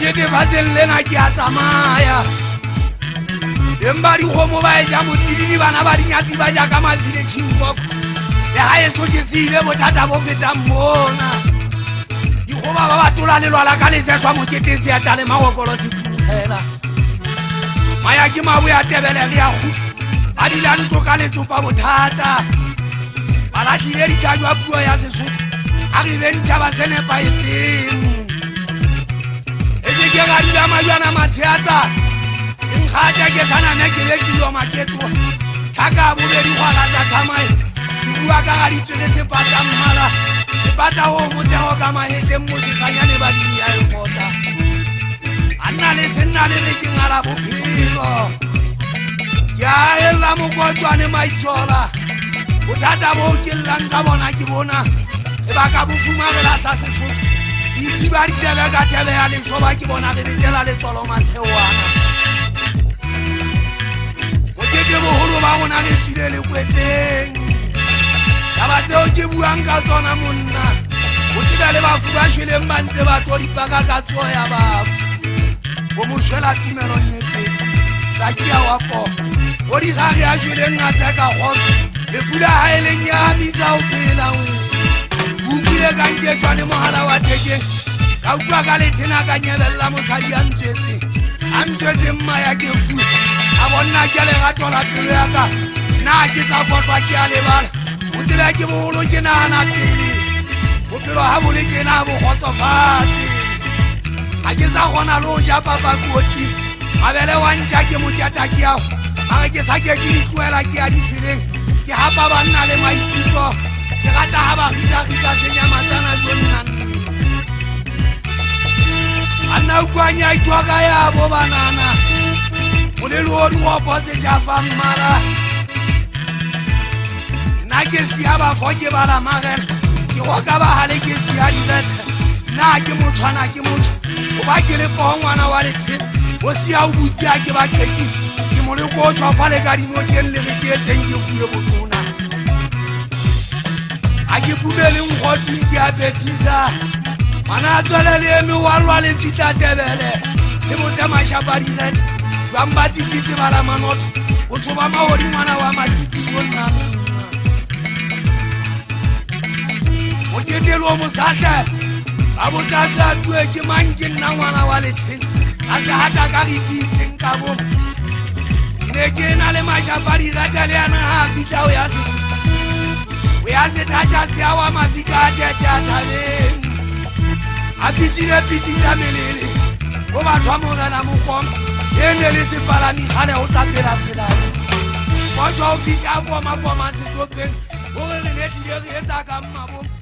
Yede bazellena ki atamaya Embari khomo ba ya motsididi bana ba dinyatsi ba ja ka mazile chingoko le ha eso ke sile botata bo feta mmona ikhoba ba batola le lwala ka le setswa moketesi ya tale mawokolo siphela maya ke mabu ya tebele ya khu adila ntlo ka le tsopa botata bala tshile di tjwa puo ya Sesotho a re bentsa ba tsene pa etseng ke ga dila majwana matheata senkgaja ke sana ne ke lekilwa maketo thaka bobedi gwala tsa tsamai ke bua ka ga ditswele sepata mmala sepata o motego ka mahete moseganyane ba di ya efota anna le senna le ke ngala bophelo ke a ela mokotswane maitshola bothata bo ke llang ka bona ke bona e ba ka bofumagela tsa Sesotho Itibari tebe ka tebe ya leshoba ke bona re betela le tsolo masewana Mokete boholo ba bona le tsile le kweteng Taba tseo ke buang ka tsona monna O tsela le bafu ba shweleng ba ntse ba todipaka ka tsoho ya bafu Bo moshwela tumelo nyepedi Sa kia wapo O di gage a shweleng a tseka khotso Le fula haeleng ya bisa o pela Ukile ka nketwane mohala wa thekeng Ka utlwa ka lethena ka nyebella mosadi a ntjwetse mma ya ke fu a bonna ke lerato la pelo ya ka na ke tsa kotwa ke a lebala o tsela ke boholo ke nahana pele bophelo ha bole ke na bo kgotsofatse a ke sa kgona le ho ja papakoti mabele wa ntjha ke moketa ke ao mare ke sa ke di tlohela ke a difileng ke hapa banna le maikutlo ke rata ha ba ritsa senyamatsana jonnang Anna ukwanya itwaka ya bo banana Mulelu odi wopose jafa mmara Na ke siya ba foke bala magel Ke waka ba hale ke siya dibete Na ke motshwana ke motho O ba ke le pongwana wa lethe O siya o butsi a ke ba kekisi Ke mole ko tswa fale ka dinokeng le re ke etseng ke fuye botona A ke pumele nkgotling ke a betisa Mana tswele le eme walwa le tshita tebele Le bote mashapadirete Bamba titisi bala manoto O tshoba mahodi ngwana wa matiti yonna O ketelo mosahle A botasa tue ke mankin na ngwana wa letshele A se hata ka rifiseng ka bom Ne ke na le mashapadirete le yana ha fita o ya se O ya se tasha se awa mafika a tete a tabeng A pitile pitita melele O batho a morena mokoma Ene le sepalami kgale o tsapela tselane Motho o fita a koma setlopeng O re re netile re etsa ka mmabong